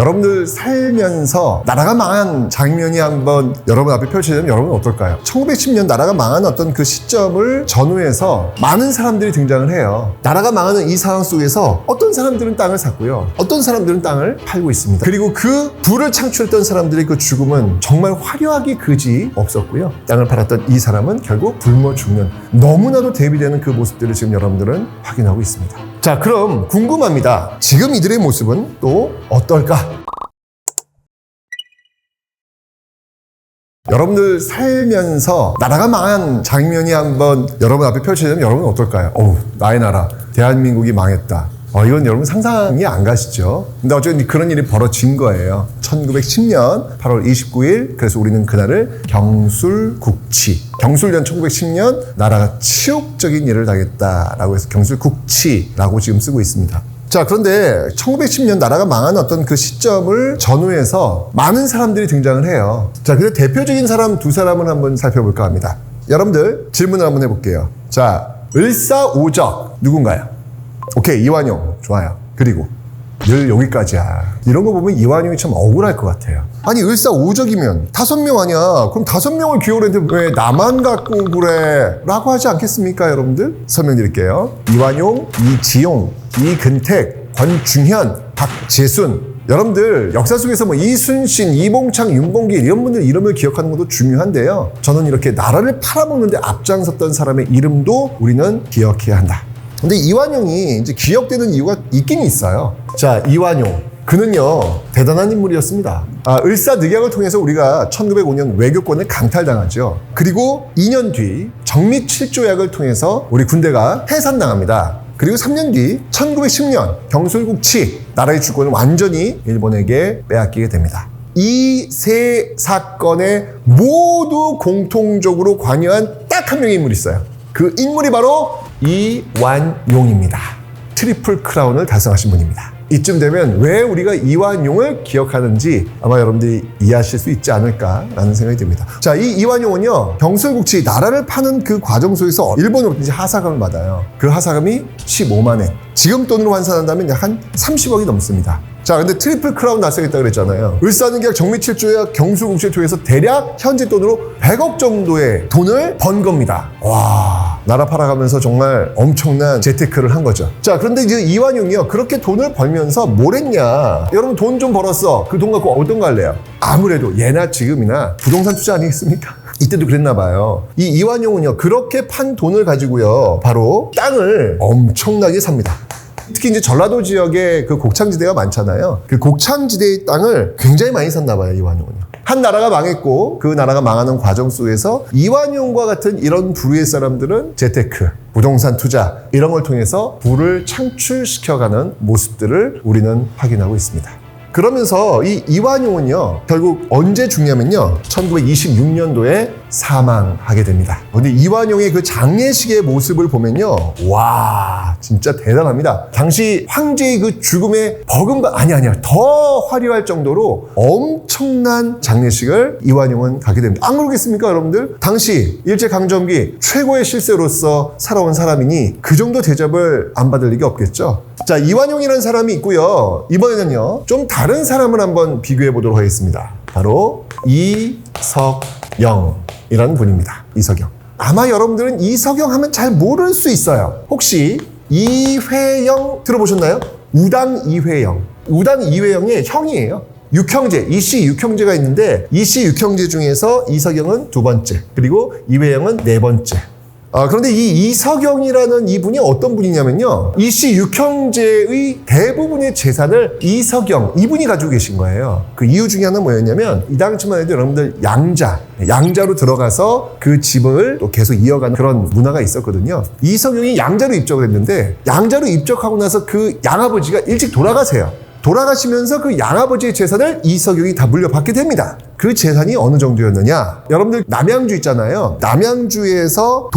여러분들 살면서 나라가 망한 장면이 한번 여러분 앞에 펼쳐지면 여러분은 어떨까요? 1910년 나라가 망한 어떤 그 시점을 전후해서 많은 사람들이 등장을 해요. 나라가 망하는 이 상황 속에서 어떤 사람들은 땅을 샀고요. 어떤 사람들은 땅을 팔고 있습니다. 그리고 그 부를 창출했던 사람들의 그 죽음은 정말 화려하기 그지 없었고요. 땅을 팔았던 이 사람은 결국 굶어 죽는 너무나도 대비되는 그 모습들을 지금 여러분들은 확인하고 있습니다. 자, 그럼 궁금합니다. 지금 이들의 모습은 또 어떨까? 여러분들 살면서 나라가 망한 장면이 한번 여러분 앞에 펼쳐지면 여러분은 어떨까요? 나의 나라, 대한민국이 망했다. 이건 여러분 상상이 안 가시죠? 근데 어쨌든 그런 일이 벌어진 거예요. 1910년 8월 29일, 그래서 우리는 그날을 경술국치. 경술년 1910년 나라가 치욕적인 일을 당했다라고 해서 경술국치라고 지금 쓰고 있습니다. 자, 그런데 1910년 나라가 망한 어떤 그 시점을 전후해서 많은 사람들이 등장을 해요. 자, 그래서 대표적인 사람 두 사람을 한번 살펴볼까 합니다. 여러분들 질문을 한번 해볼게요. 자, 을사오적 누군가요? 오케이, 이완용. 좋아요. 그리고 늘 여기까지야. 이런 거 보면 이완용이 참 억울할 것 같아요. 아니, 을사오적이면 5명 아니야. 그럼 5명을 기호로 했는데 왜 나만 갖고 그래? 라고 하지 않겠습니까, 여러분들? 설명드릴게요. 이완용, 이지용, 이근택, 권중현, 박재순. 여러분들 역사 속에서 뭐 이순신, 이봉창, 윤봉길 이런 분들 이름을 기억하는 것도 중요한데요. 저는 이렇게 나라를 팔아먹는데 앞장섰던 사람의 이름도 우리는 기억해야 한다. 근데 이완용이 이제 기억되는 이유가 있긴 있어요. 자, 이완용. 그는요, 대단한 인물이었습니다. 을사늑약을 통해서 우리가 1905년 외교권을 강탈당하죠. 그리고 2년 뒤 정미칠조약을 통해서 우리 군대가 해산당합니다. 그리고 3년 뒤 1910년 경술국치, 나라의 주권을 완전히 일본에게 빼앗기게 됩니다. 이 세 사건에 모두 공통적으로 관여한 딱 한 명의 인물이 있어요. 그 인물이 바로 이완용입니다. 트리플 크라운을 달성하신 분입니다. 이쯤 되면 왜 우리가 이완용을 기억하는지 아마 여러분들이 이해하실 수 있지 않을까라는 생각이 듭니다. 자, 이 이완용은요, 경술국치 나라를 파는 그 과정 속에서 일본으로부터 이제 하사금을 받아요. 그 하사금이 15만 엔. 지금 돈으로 환산한다면 약 한 30억이 넘습니다. 자, 근데 트리플 크라운 달성했다 그랬잖아요. 을사늑약, 정미칠조약, 경술국치를 통해서 대략 현재 돈으로 100억 정도의 돈을 번 겁니다. 와, 나라 팔아가면서 정말 엄청난 재테크를 한 거죠. 자, 그런데 이제 이완용이요, 그렇게 돈을 벌면서 뭘 했냐? 여러분 돈 좀 벌었어. 그 돈 갖고 어떤 거 할래요? 아무래도 예나 지금이나 부동산 투자 아니겠습니까? 이때도 그랬나 봐요. 이 이완용은요, 그렇게 판 돈을 가지고요, 바로 땅을 엄청나게 삽니다. 특히 이제 전라도 지역에 그 곡창지대가 많잖아요. 그 곡창지대의 땅을 굉장히 많이 샀나 봐요, 이완용은요. 한 나라가 망했고 그 나라가 망하는 과정 속에서 이완용과 같은 이런 부류의 사람들은 재테크, 부동산 투자 이런 걸 통해서 부를 창출시켜가는 모습들을 우리는 확인하고 있습니다. 그러면서 이 이완용은요, 결국 언제 죽냐면요, 1926년도에 사망하게 됩니다. 근데 이완용의 그 장례식의 모습을 보면요, 와, 진짜 대단합니다. 당시 황제의 그 죽음에 버금가, 아니야, 더 화려할 정도로 엄청난 장례식을 이완용은 가게 됩니다. 안 그러겠습니까, 여러분들? 당시 일제강점기 최고의 실세로서 살아온 사람이니 그 정도 대접을 안 받을 리가 없겠죠. 자, 이완용이라는 사람이 있고요. 이번에는요, 좀 다른 사람을 한번 비교해 보도록 하겠습니다. 바로 이석영이라는 분입니다. 이석영. 아마 여러분들은 이석영 하면 잘 모를 수 있어요. 혹시 이회영 들어보셨나요? 우당 이회영. 우당 이회영의 형이에요. 육형제, 이씨 육형제가 있는데 이씨 육형제 중에서 이석영은 2번째, 그리고 이회영은 4번째. 그런데 이 이석영이라는 이분이 어떤 분이냐면요, 이씨 육형제의 대부분의 재산을 이석영, 이분이 가지고 계신 거예요. 그 이유 중에 하나는 뭐였냐면, 이 당시만 해도 여러분들 양자로 들어가서 그 집을 또 계속 이어가는 그런 문화가 있었거든요. 이석영이 양자로 입적을 했는데, 양자로 입적하고 나서 그 양아버지가 일찍 돌아가세요. 돌아가시면서 그 양아버지의 재산을 이석영이 다 물려받게 됩니다. 그 재산이 어느 정도였느냐? 여러분들 남양주 있잖아요. 남양주에서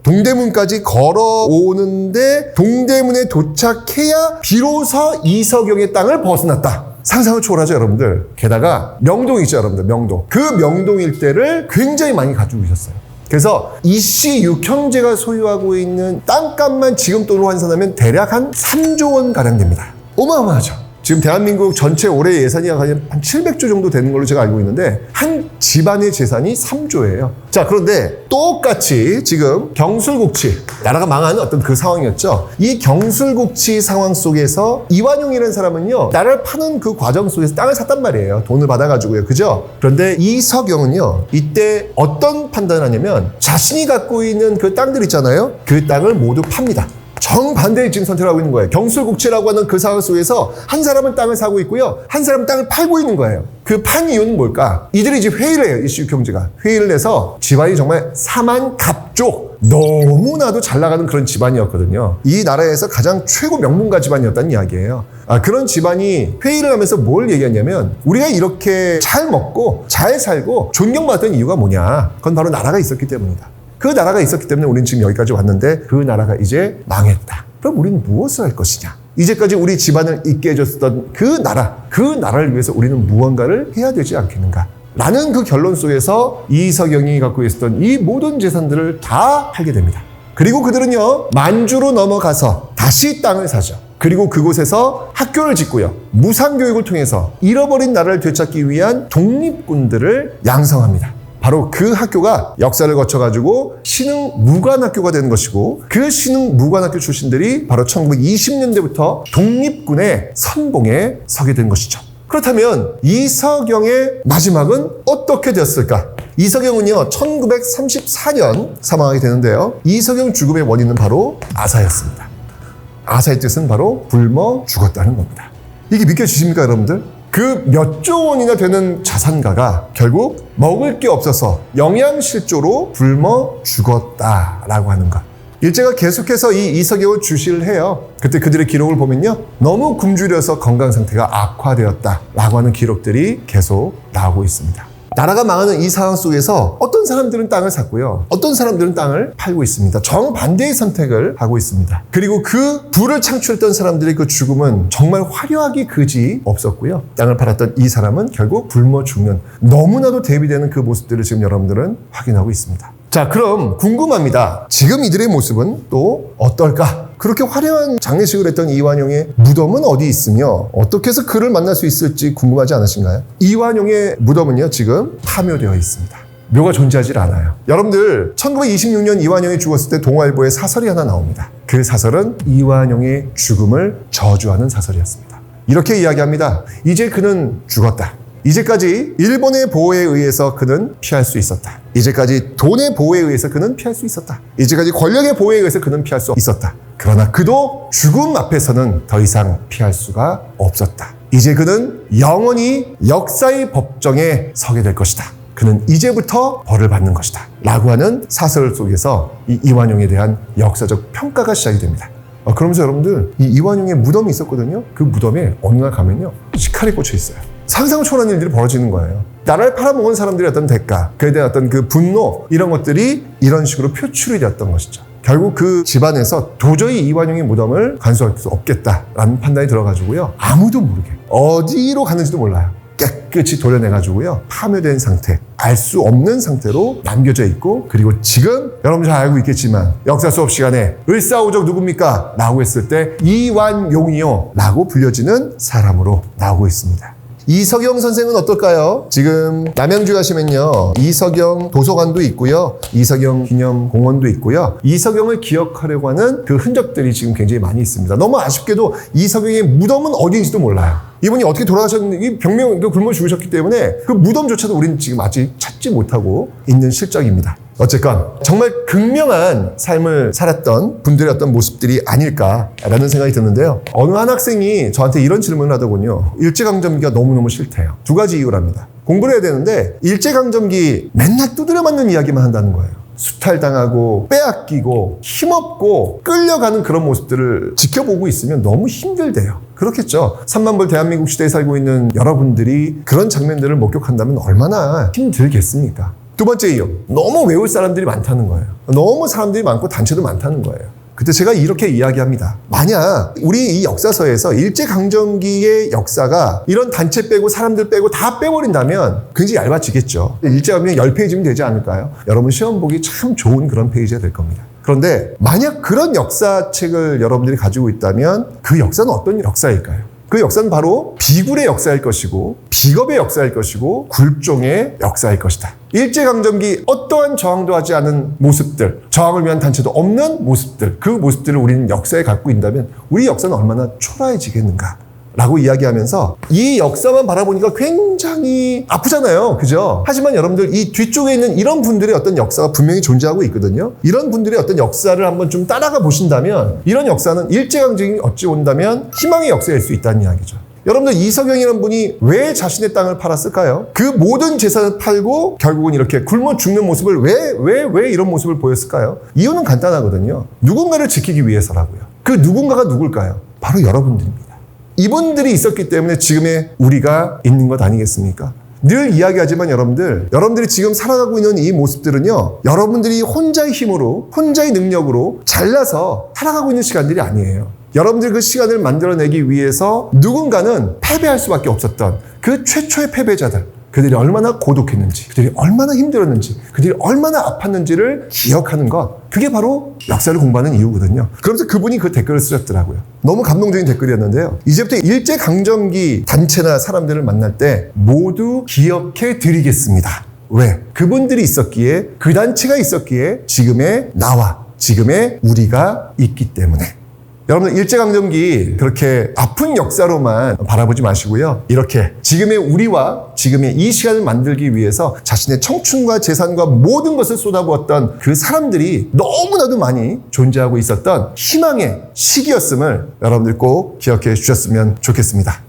동대문까지 걸어오는데 동대문에 도착해야 비로소 이석영의 땅을 벗어났다. 상상을 초월하죠, 여러분들. 게다가 명동 있죠, 여러분들. 명동. 그 명동 일대를 굉장히 많이 가지고 계셨어요. 그래서 이씨 육형제가 소유하고 있는 땅값만 지금 돈으로 환산하면 대략 한 3조 원 가량 됩니다. 어마어마하죠. 지금 대한민국 전체 올해 예산이 한 700조 정도 되는 걸로 제가 알고 있는데 한 집안의 재산이 3조예요. 자, 그런데 똑같이 지금 경술국치, 나라가 망하는 어떤 그 상황이었죠. 이 경술국치 상황 속에서 이완용이라는 사람은요, 나라를 파는 그 과정 속에서 땅을 샀단 말이에요. 돈을 받아가지고요. 그죠? 그런데 이석영은요, 이때 어떤 판단을 하냐면 자신이 갖고 있는 그 땅들 있잖아요. 그 땅을 모두 팝니다. 정반대의 지금 선택을 하고 있는 거예요. 경술국치라고 하는 그 상황 속에서 한 사람은 땅을 사고 있고요. 한 사람은 땅을 팔고 있는 거예요. 그 판 이유는 뭘까? 이들이 이제 회의를 해요. 이슈 경제가. 회의를 해서 집안이 정말 사만갑족, 너무나도 잘 나가는 그런 집안이었거든요. 이 나라에서 가장 최고 명문가 집안이었다는 이야기예요. 그런 집안이 회의를 하면서 뭘 얘기했냐면 우리가 이렇게 잘 먹고 잘 살고 존경받았던 이유가 뭐냐? 그건 바로 나라가 있었기 때문이다. 그 나라가 있었기 때문에 우리는 지금 여기까지 왔는데 그 나라가 이제 망했다. 그럼 우리는 무엇을 할 것이냐? 이제까지 우리 집안을 있게 해줬던 그 나라를 위해서 우리는 무언가를 해야 되지 않겠는가? 라는 그 결론 속에서 이석영이 갖고 있었던 이 모든 재산들을 다 팔게 됩니다. 그리고 그들은요, 만주로 넘어가서 다시 땅을 사죠. 그리고 그곳에서 학교를 짓고요. 무상교육을 통해서 잃어버린 나라를 되찾기 위한 독립군들을 양성합니다. 바로 그 학교가 역사를 거쳐가지고 신흥무관학교가 되는 것이고 그 신흥무관학교 출신들이 바로 1920년대부터 독립군의 선봉에 서게 된 것이죠. 그렇다면 이석영의 마지막은 어떻게 되었을까? 이석영은요, 1934년 사망하게 되는데요. 이석영 죽음의 원인은 바로 아사였습니다. 아사의 뜻은 바로 굶어 죽었다는 겁니다. 이게 믿겨지십니까, 여러분들? 그 몇 조 원이나 되는 자산가가 결국 먹을 게 없어서 영양실조로 굶어 죽었다라고 하는 것. 일제가 계속해서 이 이석영을 주시를 해요. 그때 그들의 기록을 보면요, 너무 굶주려서 건강 상태가 악화되었다라고 하는 기록들이 계속 나오고 있습니다. 나라가 망하는 이 상황 속에서 어떤 사람들은 땅을 샀고요. 어떤 사람들은 땅을 팔고 있습니다. 정반대의 선택을 하고 있습니다. 그리고 그 부를 창출했던 사람들의 그 죽음은 정말 화려하기 그지 없었고요. 땅을 팔았던 이 사람은 결국 굶어 죽는, 너무나도 대비되는 그 모습들을 지금 여러분들은 확인하고 있습니다. 자, 그럼 궁금합니다. 지금 이들의 모습은 또 어떨까? 그렇게 화려한 장례식을 했던 이완용의 무덤은 어디 있으며 어떻게 해서 그를 만날 수 있을지 궁금하지 않으신가요? 이완용의 무덤은요, 지금 파묘되어 있습니다. 묘가 존재하지 않아요. 여러분들, 1926년 이완용이 죽었을 때 동아일보에 사설이 하나 나옵니다. 그 사설은 이완용의 죽음을 저주하는 사설이었습니다. 이렇게 이야기합니다. 이제 그는 죽었다. 이제까지 일본의 보호에 의해서 그는 피할 수 있었다. 이제까지 돈의 보호에 의해서 그는 피할 수 있었다. 이제까지 권력의 보호에 의해서 그는 피할 수 있었다. 그러나 그도 죽음 앞에서는 더 이상 피할 수가 없었다. 이제 그는 영원히 역사의 법정에 서게 될 것이다. 그는 이제부터 벌을 받는 것이다. 라고 하는 사설 속에서 이 이완용에 대한 역사적 평가가 시작이 됩니다. 그러면서 여러분들, 이 이완용의 무덤이 있었거든요. 그 무덤에 어느 날 가면요, 식칼이 꽂혀 있어요. 상상 초월한 일들이 벌어지는 거예요. 나라를 팔아먹은 사람들의 어떤 대가, 그에 대한 어떤 그 분노, 이런 것들이 이런 식으로 표출이 되었던 것이죠. 결국 그 집안에서 도저히 이완용의 무덤을 간수할 수 없겠다라는 판단이 들어가지고요, 아무도 모르게 어디로 갔는지도 몰라요. 깨끗이 도려내가지고요, 파묘된 상태, 알 수 없는 상태로 남겨져 있고, 그리고 지금 여러분 잘 알고 있겠지만 역사 수업 시간에 을사오적 누굽니까? 라고 했을 때 이완용이요 라고 불려지는 사람으로 나오고 있습니다. 이석영 선생은 어떨까요? 지금 남양주 가시면요, 이석영 도서관도 있고요, 이석영 기념공원도 있고요. 이석영을 기억하려고 하는 그 흔적들이 지금 굉장히 많이 있습니다. 너무 아쉽게도 이석영의 무덤은 어디인지도 몰라요. 이분이 어떻게 돌아가셨는지, 병명 굶어 죽으셨기 때문에 그 무덤조차도 우리는 지금 아직 찾지 못하고 있는 실정입니다. 어쨌건 정말 극명한 삶을 살았던 분들의 어떤 모습들이 아닐까라는 생각이 드는데요. 어느 한 학생이 저한테 이런 질문을 하더군요. 일제강점기가 너무너무 싫대요. 두 가지 이유랍니다. 공부를 해야 되는데 일제강점기 맨날 두드려 맞는 이야기만 한다는 거예요. 수탈당하고 빼앗기고 힘없고 끌려가는 그런 모습들을 지켜보고 있으면 너무 힘들대요. 그렇겠죠. 3만 불 대한민국 시대에 살고 있는 여러분들이 그런 장면들을 목격한다면 얼마나 힘들겠습니까? 두 번째 이유, 너무 외울 사람들이 많다는 거예요. 너무 사람들이 많고 단체도 많다는 거예요. 그때 제가 이렇게 이야기합니다. 만약 우리 이 역사서에서 일제강점기의 역사가 이런 단체 빼고 사람들 빼고 다 빼버린다면 굉장히 얇아지겠죠. 일제강점기 10페이지면 되지 않을까요? 여러분 시험 보기 참 좋은 그런 페이지가 될 겁니다. 그런데 만약 그런 역사책을 여러분들이 가지고 있다면 그 역사는 어떤 역사일까요? 그 역사는 바로 비굴의 역사일 것이고 비겁의 역사일 것이고 굴종의 역사일 것이다. 일제강점기 어떠한 저항도 하지 않은 모습들, 저항을 위한 단체도 없는 모습들, 그 모습들을 우리는 역사에 갖고 있다면 우리 역사는 얼마나 초라해지겠는가 라고 이야기하면서 이 역사만 바라보니까 굉장히 아프잖아요. 그죠? 하지만 여러분들 이 뒤쪽에 있는 이런 분들의 어떤 역사가 분명히 존재하고 있거든요. 이런 분들의 어떤 역사를 한번 좀 따라가 보신다면 이런 역사는 일제강점기 어찌 온다면 희망의 역사일 수 있다는 이야기죠. 여러분들 이석영이라는 분이 왜 자신의 땅을 팔았을까요? 그 모든 재산을 팔고 결국은 이렇게 굶어 죽는 모습을 왜 이런 모습을 보였을까요? 이유는 간단하거든요. 누군가를 지키기 위해서라고요. 그 누군가가 누굴까요? 바로 여러분들입니다. 이분들이 있었기 때문에 지금의 우리가 있는 것 아니겠습니까? 늘 이야기하지만 여러분들이 지금 살아가고 있는 이 모습들은요, 여러분들이 혼자의 힘으로, 혼자의 능력으로 잘나서 살아가고 있는 시간들이 아니에요. 여러분들 그 시간을 만들어내기 위해서 누군가는 패배할 수밖에 없었던 그 최초의 패배자들, 그들이 얼마나 고독했는지, 그들이 얼마나 힘들었는지, 그들이 얼마나 아팠는지를 기억하는 것, 그게 바로 역사를 공부하는 이유거든요. 그러면서 그분이 그 댓글을 쓰셨더라고요. 너무 감동적인 댓글이었는데요. 이제부터 일제강점기 단체나 사람들을 만날 때 모두 기억해 드리겠습니다. 왜? 그분들이 있었기에, 그 단체가 있었기에 지금의 나와 지금의 우리가 있기 때문에. 여러분들 일제강점기 그렇게 아픈 역사로만 바라보지 마시고요. 이렇게 지금의 우리와 지금의 이 시간을 만들기 위해서 자신의 청춘과 재산과 모든 것을 쏟아부었던 그 사람들이 너무나도 많이 존재하고 있었던 희망의 시기였음을 여러분들 꼭 기억해 주셨으면 좋겠습니다.